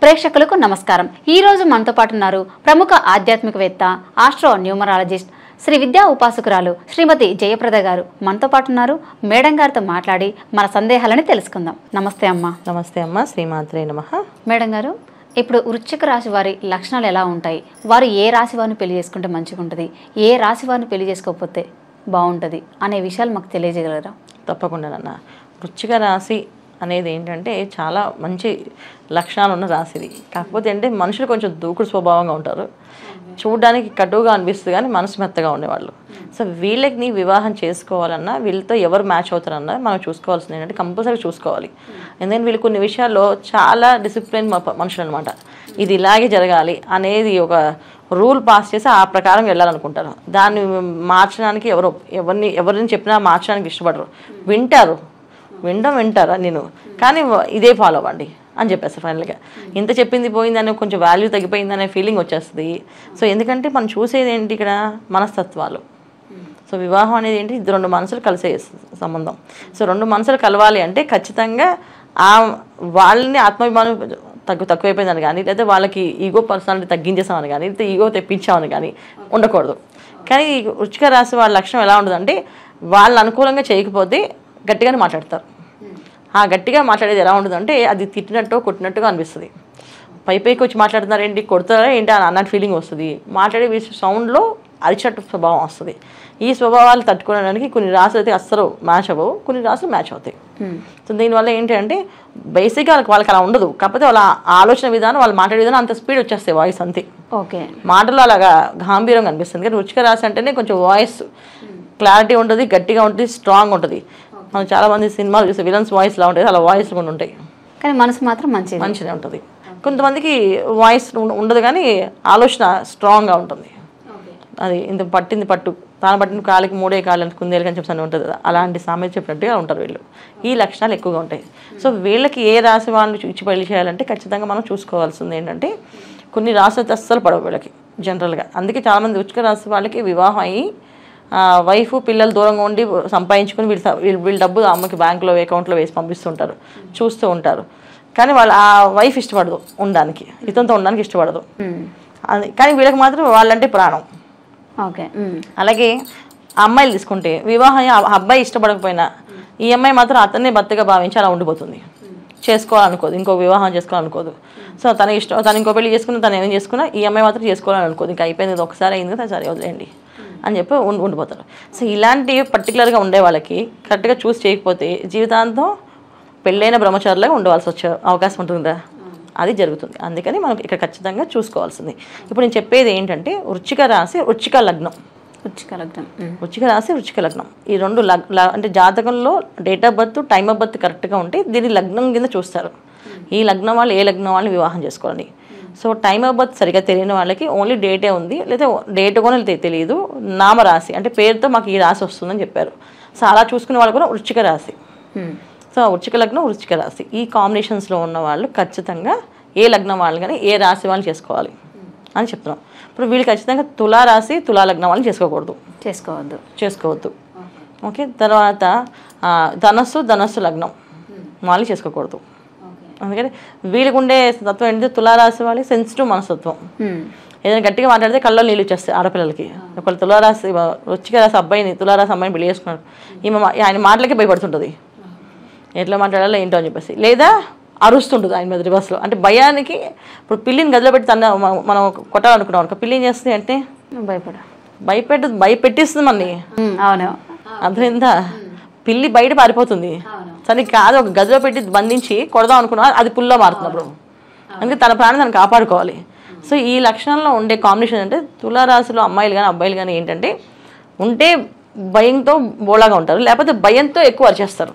ప్రేక్షకులకు నమస్కారం. ఈ రోజు మనతో పాటు ఉన్నారు ప్రముఖ ఆధ్యాత్మికవేత్త, ఆస్ట్రో న్యూమరాలజిస్ట్, శ్రీ విద్యా ఉపాసకురాలు శ్రీమతి జయప్రద గారు మనతో పాటు ఉన్నారు. మేడం గారితో మాట్లాడి మన సందేహాలని తెలుసుకుందాం. నమస్తే అమ్మ. నమస్తే అమ్మ. శ్రీమాత్రే నమః. మేడం గారు, ఇప్పుడు వృశ్చిక రాశి వారి లక్షణాలు ఎలా ఉంటాయి? వారు ఏ రాశి వారిని పెళ్లి చేసుకుంటే మంచిగా ఉంటుంది, ఏ రాశి వారిని పెళ్లి చేసుకోకపోతే బాగుంటుంది అనే విషయాలు మాకు తెలియజేయగలరా? తప్పకుండా అన్న. వృశ్చిక రాశి అనేది ఏంటంటే చాలా మంచి లక్షణాలు ఉన్న రాశి ఇది. కాకపోతే అంటే మనుషులు కొంచెం దూకుడు స్వభావంగా ఉంటారు, చూడడానికి కటువుగా అనిపిస్తుంది కానీ మనసు మెత్తగా ఉండేవాళ్ళు. సో వీళ్ళకి వివాహం చేసుకోవాలన్నా, వీళ్ళతో ఎవరు మ్యాచ్ అవుతారన్నా మనం చూసుకోవాల్సింది ఏంటంటే కంపల్సరీ చూసుకోవాలి. ఎందుకంటే వీళ్ళు కొన్ని విషయాల్లో చాలా డిసిప్లిన్ మనుషులు అనమాట. ఇది ఇలాగే జరగాలి అనేది ఒక రూల్ పాస్ చేసి ఆ ప్రకారం వెళ్ళాలనుకుంటారు. దాన్ని మార్చడానికి ఎవరిని చెప్పినా మార్చడానికి ఇష్టపడరు. వింటారా నేను, కానీ ఇదే ఫాలో అవ్వండి అని చెప్పేస్తారు ఫైనల్గా. ఇంత చెప్పింది పోయిందనే కొంచెం వాల్యూ తగ్గిపోయిందనే ఫీలింగ్ వచ్చేస్తుంది. సో ఎందుకంటే మనం చూసేది ఏంటి ఇక్కడ, మనస్తత్వాలు. సో వివాహం అనేది ఏంటి, ఇది రెండు మనసులు కలిసే సంబంధం. సో రెండు మనసులు కలవాలి అంటే ఖచ్చితంగా వాళ్ళని ఆత్మాభిమానం తక్కువైపోయిందని కానీ, లేదా వాళ్ళకి ఈగో పర్సనాలిటీ తగ్గించేసామని కానీ, లేదా ఈగో తెప్పించామని కానీ ఉండకూడదు. కానీ వృశ్చిక రాశి వాళ్ళ లక్షణం ఎలా ఉంటుందంటే, వాళ్ళని అనుకూలంగా చేయకపోతే గట్టిగానే మాట్లాడతారు. ఆ గట్టిగా మాట్లాడేది ఎలా ఉంటుందంటే అది తిట్టినట్టు కొట్టినట్టుగా అనిపిస్తుంది. పైకి వచ్చి మాట్లాడుతున్నారు ఏంటి, కొడతారా ఏంటి అని అన్నట్టు ఫీలింగ్ వస్తుంది. మాట్లాడే సౌండ్లో అరిచట్టు స్వభావం వస్తుంది. ఈ స్వభావాలు తట్టుకోవడానికి కొన్ని రాసులు అయితే అస్సలు మ్యాచ్ అవ్వవు, కొన్ని రాసులు మ్యాచ్ అవుతాయి. సో దీనివల్ల ఏంటి అంటే బేసిక్గా వాళ్ళకి అలా ఉండదు. కాకపోతే వాళ్ళ ఆలోచన విధానం, వాళ్ళు మాట్లాడే విధానం అంత స్పీడ్ వచ్చేస్తాయి, వాయిస్ అంతే. ఓకే, మాటలు అలాగా గాంభీరంగా అనిపిస్తుంది. కానీ వృశ్చిక రాశి అంటేనే కొంచెం వాయిస్ క్లారిటీ ఉంటుంది, గట్టిగా ఉంటుంది, స్ట్రాంగ్ ఉంటుంది. మనం చాలా మంది సినిమాలు చూస్తే విలన్స్ వాయిస్ లా ఉంటుంది, అలా వాయిస్ కూడా ఉంటాయి, కానీ మనసు మాత్రం మంచిగా ఉంటుంది. కొంతమందికి వాయిస్ ఉండదు కానీ ఆలోచన స్ట్రాంగ్గా ఉంటుంది. అది ఇంత పట్టింది పట్టు, తాను పట్టిన కాలికి మూడే కాళ్ళు కుందేలు అని చెప్పి ఉంటుంది కదా, అలాంటి సామెత చెప్పినట్టుగా ఉంటారు వీళ్ళు. ఈ లక్షణాలు ఎక్కువగా ఉంటాయి. సో వీళ్ళకి ఏ రాశి వాళ్ళు ఇచ్చి పెళ్లి చేయాలంటే ఖచ్చితంగా మనం చూసుకోవాల్సింది ఏంటంటే, కొన్ని రాశులు అస్సలు పడవు వీళ్ళకి జనరల్గా. అందుకే చాలామంది వృశ్చిక రాశి వాళ్ళకి వివాహం అయ్యి వైఫ్ పిల్లలు దూరంగా ఉండి సంపాదించుకుని వీళ్ళ డబ్బు అమ్మకి బ్యాంకులో అకౌంట్లో వేసి పంపిస్తుంటారు, చూస్తూ ఉంటారు. కానీ వాళ్ళు ఆ వైఫ్ ఇష్టపడదు ఉండడానికి, ఇతనితో ఉండడానికి ఇష్టపడదు. కానీ వీళ్ళకి మాత్రం వాళ్ళంటే ప్రాణం. ఓకే. అలాగే అమ్మాయిలు తీసుకుంటే వివాహం అబ్బాయి ఇష్టపడకపోయినా ఈ అమ్మాయి మాత్రం అతన్నే భర్తగా భావించి అలా ఉండిపోతుంది. చేసుకోవాలనుకోదు, ఇంకో వివాహం చేసుకోవాలనుకోదు. సో తన ఇష్టం, తను ఇంకో పెళ్లి చేసుకున్నా, తను ఏం చేసుకున్నా ఈ అమ్మాయి మాత్రం చేసుకోవాలనుకోదు. ఇంకా అయిపోయింది, ఒకసారి అయింది కదా, సరే వదిలేయండి అని చెప్పి ఉండిపోతారు. సో ఇలాంటి పర్టికులర్గా ఉండే వాళ్ళకి కరెక్ట్గా చూసి చేయకపోతే జీవితాంతం పెళ్ళైన బ్రహ్మచారులుగా ఉండవలసి వచ్చే అవకాశం ఉంటుందా, అది జరుగుతుంది. అందుకని మనం ఇక్కడ ఖచ్చితంగా చూసుకోవాల్సింది. ఇప్పుడు నేను చెప్పేది ఏంటంటే, వృశ్చిక రాశి వృశ్చిక లగ్నం, వృశ్చిక రాశి వృశ్చిక లగ్నం, ఈ రెండు అంటే జాతకంలో date of birth, time of birth కరెక్ట్గా ఉంటే దీన్ని లగ్నం కింద చూస్తారు. ఈ లగ్నం వాళ్ళు ఏ లగ్నం వాళ్ళని వివాహం చేసుకోవాలి. సో టైమ్ ఆఫ్ బర్త్ సరిగ్గా తెలియని వాళ్ళకి ఓన్లీ డేటే ఉంది, లేదా డేట్ కూడా తెలియదు, నామరాశి అంటే పేరుతో మాకు ఈ రాశి వస్తుందని చెప్పారు. సో అలా చూసుకునే వాళ్ళు కూడా వృశ్చిక రాశి. సో వృశ్చిక లగ్నం వృశ్చిక రాశి ఈ కాంబినేషన్స్లో ఉన్న వాళ్ళు ఖచ్చితంగా ఏ లగ్నం వాళ్ళు కానీ ఏ రాశి వాళ్ళు చేసుకోవాలి అని చెప్తున్నాం. ఇప్పుడు వీళ్ళు ఖచ్చితంగా తులారాశి తులా లగ్నం వాళ్ళని చేసుకోవద్దు. ఓకే. తర్వాత ధనస్సు లగ్నం వాళ్ళని చేసుకోకూడదు. అందుకని వీళ్ళకు ఉండే తత్వం ఏంటంటే, తులారాశి వాళ్ళకి సెన్సిటివ్ మనస్తత్వం. ఏదైనా గట్టిగా మాట్లాడితే కళ్ళలో నీళ్ళు వచ్చేస్తాయి ఆడపిల్లలకి. ఒకళ్ళు తులారాశి వృశ్చిక రాశి అబ్బాయిని, తులారాశి అమ్మాయిని పెళ్లి చేసుకున్నారు, ఆయన మాటలకి భయపడుతుంటుంది, ఎట్లా మాట్లాడాలో ఏంటో అని చెప్పేసి, లేదా అరుస్తుంటుంది ఆయన మీద రివర్స్లో. అంటే భయానికి ఇప్పుడు పిల్లిని గదిలో పెట్టి మనం కొట్టాలనుకున్నాం అనుకో, పిల్లి ఏం చేస్తుంది అంటే భయపెట్టిస్తుంది మనని. అవును, అర్థమైందా? పిల్లి బయట పారిపోతుంది, సరే కాదు ఒక గదిలో పెట్టి బంధించి కొడదాం అనుకున్నా అది పుల్లో మారుతున్నప్పుడు, అందుకే తన ప్రాణం తను కాపాడుకోవాలి. సో ఈ లక్షణంలో ఉండే కాంబినేషన్ అంటే తులారాశిలో అమ్మాయిలు కానీ అబ్బాయిలు కానీ ఏంటంటే, ఉంటే భయంతో బోళాగా ఉంటారు, లేకపోతే భయంతో ఎక్కువ అరిచేస్తారు.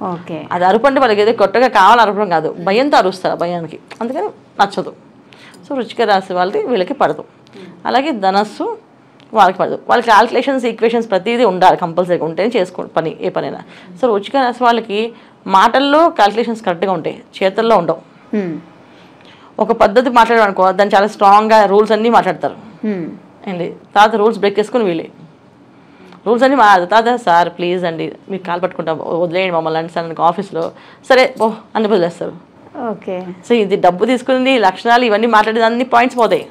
ఓకే. అది అరుపు అంటే వాళ్ళకి ఏదో కొత్తగా కావాలని అరపడం కాదు, భయంతో అరుస్తారు, భయానికి, అందుకని నచ్చదు. సో వృశ్చిక రాశి వాళ్ళకి వీళ్ళకి పడదు. అలాగే ధనస్సు వాళ్ళకి పడదు. వాళ్ళ క్యాల్కులేషన్స్, ఈక్వేషన్స్ ప్రతిదీ ఉండాలి, కంపల్సరీగా ఉంటేనే చేసుకోండి ఏ పనైనా. సో వృశ్చిక రాశి వాళ్ళకి మాటల్లో క్యాల్కులేషన్స్ కరెక్ట్గా ఉంటాయి, చేతుల్లో ఉండవు. ఒక పద్ధతి మాట్లాడమనుకో, దాన్ని చాలా స్ట్రాంగ్గా రూల్స్ అన్నీ మాట్లాడతారు అండి. తర్వాత రూల్స్ బ్రేక్ చేసుకుని వీళ్ళే రూల్స్ అన్నీ తాత సార్ ప్లీజ్ అండి మీకు కాలు పట్టుకుంటా వదిలేయండి మమ్మల్ని అంటే సార్ ఆఫీస్లో, సరే ఓ అన్ని వదిలేస్తారు. ఓకే. సో ఇది డబ్బు తీసుకుంది, లక్షణాలు ఇవన్నీ మాట్లాడేది అన్ని పాయింట్స్ పోతాయి.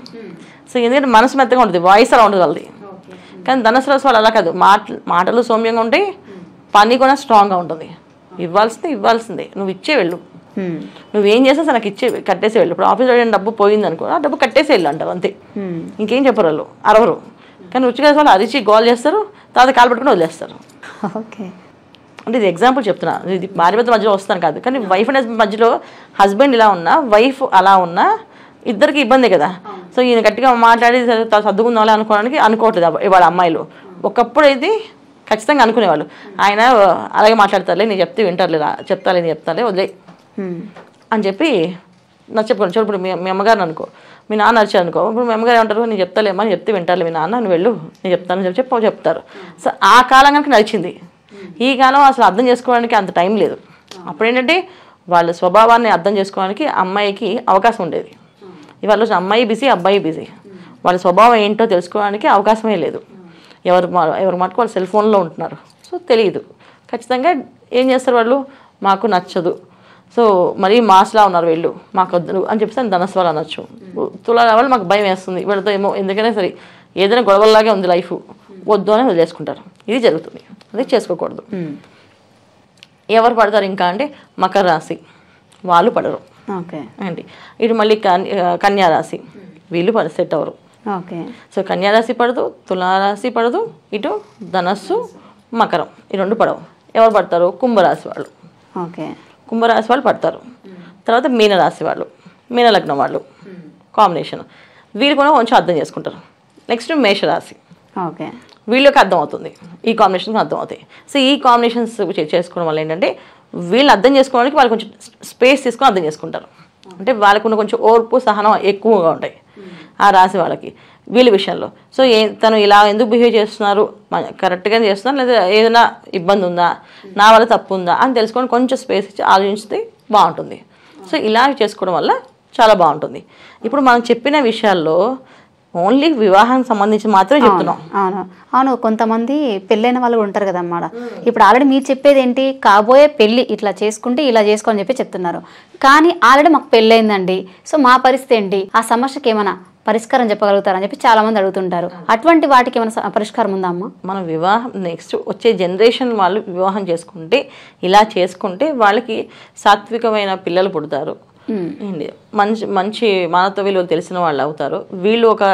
సో ఎందుకంటే మనసు మెత్తగా ఉంటుంది, వాయిస్ అలా ఉంటుంది వాళ్ళది. కానీ ధనుసు రాశి వాళ్ళు అలా కాదు, మాటలు సౌమ్యంగా ఉంటాయి, పని కూడా స్ట్రాంగ్గా ఉంటుంది. ఇవ్వాల్సిందే నువ్వు ఇచ్చే వెళ్ళు, నువ్వేం చేస్తే నాకు కట్టేసి వెళ్ళు. ఇప్పుడు ఆఫీస్లో డబ్బు పోయింది అనుకో, ఆ డబ్బు కట్టేసి వెళ్ళు అంటారు అంతే, ఇంకేం చెప్పరు వాళ్ళు, అరవరు. కానీ రుచిగా వాళ్ళు అరిచి గోల్ చేస్తారు, తర్వాత కాలు పెట్టుకుని వదిలేస్తారు. ఓకే. అంటే ఇది ఎగ్జాంపుల్ చెప్తున్నా, ఇది భార్య భర్త మధ్యలో వస్తాను కాదు. కానీ వైఫ్ అండ్ హస్బెండ్ మధ్యలో హస్బెండ్ ఇలా ఉన్నా వైఫ్ అలా ఉన్నా ఇద్దరికి ఇబ్బంది కదా. సో ఈయన గట్టిగా మాట్లాడి సర్దుకుందాం అనుకోవట్లేదు ఇవాళ అమ్మాయిలు. ఒకప్పుడు అయితే ఖచ్చితంగా అనుకునేవాళ్ళు, ఆయన అలాగే మాట్లాడతారులే, నేను చెప్తే వింటారులే, చెప్తాలే వదిలే అని చెప్పి నాకు చెప్పుకోండి. చూడు ఇప్పుడు మీ అమ్మగారిని అనుకో, మీ నాన్న అరిచారు అనుకో, ఇప్పుడు మీ అమ్మగారు ఏమంటారు, నేను చెప్తాలేమో అని చెప్తే వింటారులే మీ నాన్న, నువ్వు వెళ్ళు నేను చెప్తాను చెప్తారు. సో ఆ కాలం కనుక నడిచింది. ఈ కాలం అసలు అర్థం చేసుకోవడానికి అంత టైం లేదు. అప్పుడు ఏంటంటే వాళ్ళ స్వభావాన్ని అర్థం చేసుకోవడానికి అమ్మాయికి అవకాశం ఉండేది. ఇవాళ అమ్మాయి బిజీ, అబ్బాయి బిజీ, వాళ్ళ స్వభావం ఏంటో తెలుసుకోవడానికి అవకాశమే లేదు. ఎవరు మటుకు వాళ్ళు సెల్ ఫోన్లో ఉంటున్నారు. సో తెలియదు. ఖచ్చితంగా ఏం చేస్తారు వాళ్ళు, మాకు నచ్చదు, సో మరీ మాస్లా ఉన్నారు వీళ్ళు, మాకు వద్దు అని చెప్పేసి ధనస్సు వాళ్ళు అనొచ్చు. తులా వాళ్ళు మాకు భయం వేస్తుంది, వీళ్ళతో ఏమో ఎందుకైనా సరే ఏదైనా గొడవల్లాగే ఉంది లైఫ్, వద్దు అని వదిలేసుకుంటారు. ఇది జరుగుతుంది, అది చేసుకోకూడదు. ఎవరు పడతారు ఇంకా అంటే మకర రాశి వాళ్ళు పడరు. ఓకే అండి. ఇటు మళ్ళీ కన్యా రాశి వీళ్ళు సెట్ అవ్వరు. ఓకే. సో కన్యారాశి పడదు, తులారాశి పడదు, ఇటు ధనస్సు మకరం ఈ రెండు పడవు. ఎవరు పడతారు, కుంభరాశి వాళ్ళు. ఓకే. కుంభరాశి వాళ్ళు పడతారు. తర్వాత మీనరాశి వాళ్ళు, మీనలగ్నం వాళ్ళు కాంబినేషన్, వీళ్ళు కూడా కొంచెం అర్థం చేసుకుంటారు. నెక్స్ట్ మేషరాశి, ఓకే, వీళ్ళకి అర్థం అవుతుంది, ఈ కాంబినేషన్స్ అర్థం అవుతాయి. సో ఈ కాంబినేషన్స్ చేసుకోవడం వల్ల ఏంటంటే వీళ్ళు అర్థం చేసుకోవడానికి వాళ్ళు కొంచెం స్పేస్ తీసుకొని అర్థం చేసుకుంటారు. అంటే వాళ్ళకున్న కొంచెం ఓర్పు సహనం ఎక్కువగా ఉంటాయి ఆ రాశి వాళ్ళకి వీళ్ళ విషయంలో. సో తను ఇలా ఎందుకు బిహేవ్ చేస్తున్నారు, కరెక్ట్గానే చేస్తున్నారు లేదా ఏదైనా ఇబ్బంది ఉందా, నా వల్ల తప్పు ఉందా అని తెలుసుకొని కొంచెం స్పేస్ ఇచ్చి ఆలోచిస్తే బాగుంటుంది. సో ఇలా చేసుకోవడం వల్ల చాలా బాగుంటుంది. ఇప్పుడు మనం చెప్పిన విషయాల్లో ఓన్లీ వివాహానికి సంబంధించి మాత్రమే చెప్తున్నాం. అవును. కొంతమంది పెళ్ళైన వాళ్ళు ఉంటారు కదన్నమాట. ఇప్పుడు ఆల్రెడీ మీరు చెప్పేది ఏంటి, కాబోయే పెళ్ళి ఇట్లా చేసుకుంటే ఇలా చేసుకోని చెప్పి చెప్తున్నారు. కానీ ఆల్రెడీ మాకు పెళ్ళయిందండి, సో మా పరిస్థితి ఏంటి, ఆ సమస్యకి ఏమైనా పరిష్కారం చెప్పగలుగుతారని చెప్పి చాలా మంది అడుగుతుంటారు. అటువంటి వాటికి ఏమైనా పరిష్కారం ఉందా అమ్మ? మనం వివాహం నెక్స్ట్ వచ్చే జనరేషన్ వాళ్ళు వివాహం చేసుకుంటే ఇలా చేసుకుంటే వాళ్ళకి సాత్వికమైన పిల్లలు పుడతారు, మంచి మానవ విలువలు తెలిసిన వాళ్ళు అవుతారు. వీళ్ళు ఒక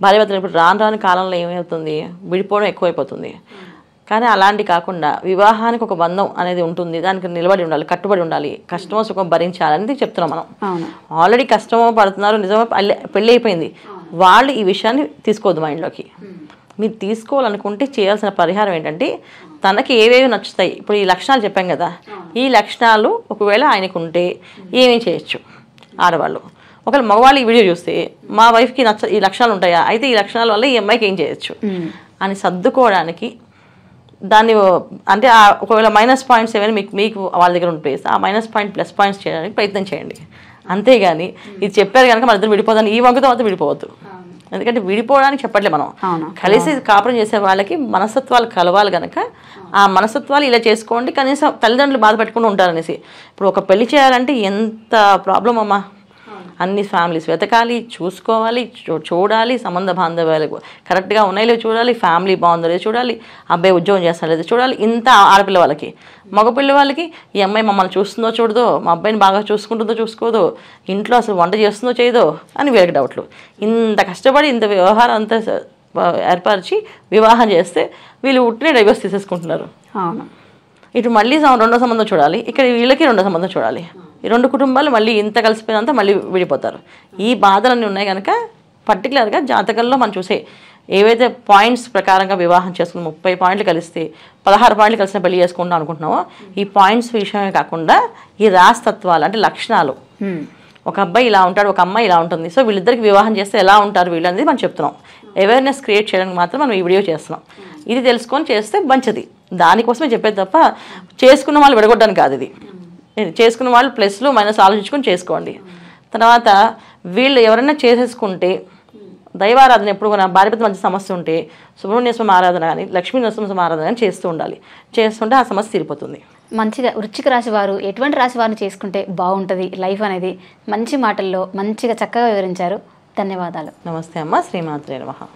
భార్యాభర్తలు ఇప్పుడు రాని కాలంలో ఏమవుతుంది, విడిపోవడం ఎక్కువైపోతుంది. కానీ అలాంటి కాకుండా వివాహానికి ఒక బంధం అనేది ఉంటుంది, దానికి నిలబడి ఉండాలి, కట్టుబడి ఉండాలి, కష్టమో సుఖం భరించాలని చెప్తున్నాం మనం. ఆల్రెడీ కష్టమో పడుతున్నారు, నిజమో పెళ్ళి అయిపోయింది, వాళ్ళు ఈ విషయాన్ని తీసుకోవద్దు మైండ్లోకి. మీరు తీసుకోవాలనుకుంటే చేయాల్సిన పరిహారం ఏంటంటే తనకి ఏవేవి నచ్చుతాయి. ఇప్పుడు ఈ లక్షణాలు చెప్పాం కదా, ఈ లక్షణాలు ఒకవేళ ఆయనకు ఉంటే ఏమేమి చేయొచ్చు ఆడవాళ్ళు. ఒకవేళ మగవాళ్ళు ఈ వీడియో చూస్తే మా వైఫ్కి ఈ లక్షణాలు ఉంటాయా, అయితే ఈ లక్షణాల వల్ల ఈ అమ్మాయికి ఏం చేయొచ్చు అని సర్దుకోవడానికి దాన్ని అంటే ఒకవేళ -పాయింట్స్ ఏమైనా మీకు వాళ్ళ దగ్గర ఉంటే ఆ -పాయింట్ ప్లస్ పాయింట్స్ చేయడానికి ప్రయత్నం చేయండి. అంతేగాని ఇది చెప్పారు కనుక మన ఇద్దరు విడిపోదాన్ని ఈ వంకతో మాత్రం విడిపోవద్దు. ఎందుకంటే విడిపోవడానికి చెప్పట్లే మనం, కలిసి కాపురం చేసే వాళ్ళకి మనస్తత్వాలు కలవాలి కనుక ఆ మనస్తత్వాలు ఇలా చేసుకోండి, కనీసం తల్లిదండ్రులు బాధ పెట్టుకుని ఉంటారనేసి. ఇప్పుడు ఒక పెళ్లి చేయాలంటే ఎంత ప్రాబ్లం అమ్మా, అన్ని ఫ్యామిలీస్ వెతకాలి, చూసుకోవాలి, చూడాలి, సంబంధ బాంధవ్యాలు కరెక్ట్గా ఉన్నాయో చూడాలి, ఫ్యామిలీ బాగుందో చూడాలి, అబ్బాయి ఉద్యోగం చేస్తారో లేదో చూడాలి. ఇంత ఆడపిల్ల వాళ్ళకి. మగపిల్ల వాళ్ళకి ఈ అమ్మాయి మమ్మల్ని చూస్తుందో చూడదో, మా అబ్బాయిని బాగా చూసుకుంటుందో చూసుకోదో, ఇంట్లో అసలు వంట చేస్తుందో చేయదో అని వీళ్ళకి డౌట్లు. ఇంత కష్టపడి ఇంత వ్యవహారం అంతా ఏర్పరిచి వివాహం చేస్తే వీళ్ళు ఉట్టినే డైవర్స్ తీసేసుకుంటున్నారు. ఇటు మళ్ళీ రెండో సంబంధం చూడాలి, ఇక్కడ వీళ్ళకి రెండో సంబంధం చూడాలి. ఈ రెండు కుటుంబాలు మళ్ళీ ఇంత కలిసిపోయినంత మళ్ళీ విడిపోతారు. ఈ బాధలన్నీ ఉన్నాయి కనుక పర్టికులర్గా జాతకంలో మనం చూసే ఏవైతే పాయింట్స్ ప్రకారంగా వివాహం చేసుకుని 30 పాయింట్లు కలిస్తే 16 పాయింట్లు కలిసిన పెళ్లి చేసుకుంటాం అనుకుంటున్నామో, ఈ పాయింట్స్ విషయమే కాకుండా ఈ రాస్తత్వాలు అంటే లక్షణాలు, ఒక అబ్బాయి ఇలా ఉంటాడు, ఒక అమ్మాయి ఇలా ఉంటుంది, సో వీళ్ళిద్దరికి వివాహం చేస్తే ఎలా ఉంటారు వీళ్ళు అనేది మనం చెప్తున్నాం. అవేర్నెస్ క్రియేట్ చేయడానికి మాత్రం మనం ఈ వీడియో చేస్తున్నాం. ఇది తెలుసుకొని చేస్తే మంచిది, దానికోసమే చెప్పేది తప్ప చేసుకున్న వాళ్ళు విడగొట్టడానికి కాదు. ఇది చేసుకున్న వాళ్ళు ప్లస్లు మైనస్ ఆలోచించుకొని చేసుకోండి. తర్వాత వీళ్ళు ఎవరైనా చేసేసుకుంటే దైవారాధన ఎప్పుడు కూడా భార్యభర్తల మధ్య సమస్య ఉంటే సుబ్రహ్మణ్య స్వామి ఆరాధన కానీ లక్ష్మీ నరసింహ స్వామి ఆరాధన కానీ చేస్తూ ఉండాలి. చేస్తుంటే ఆ సమస్య తీరిపోతుంది. మంచిగా వృశ్చిక రాశి వారు ఎటువంటి రాశి వారిని చేసుకుంటే బాగుంటుంది లైఫ్ అనేది మంచి మాటల్లో మంచిగా చక్కగా వివరించారు. ధన్యవాదాలు. నమస్తే అమ్మ. శ్రీమాత్రే నమః.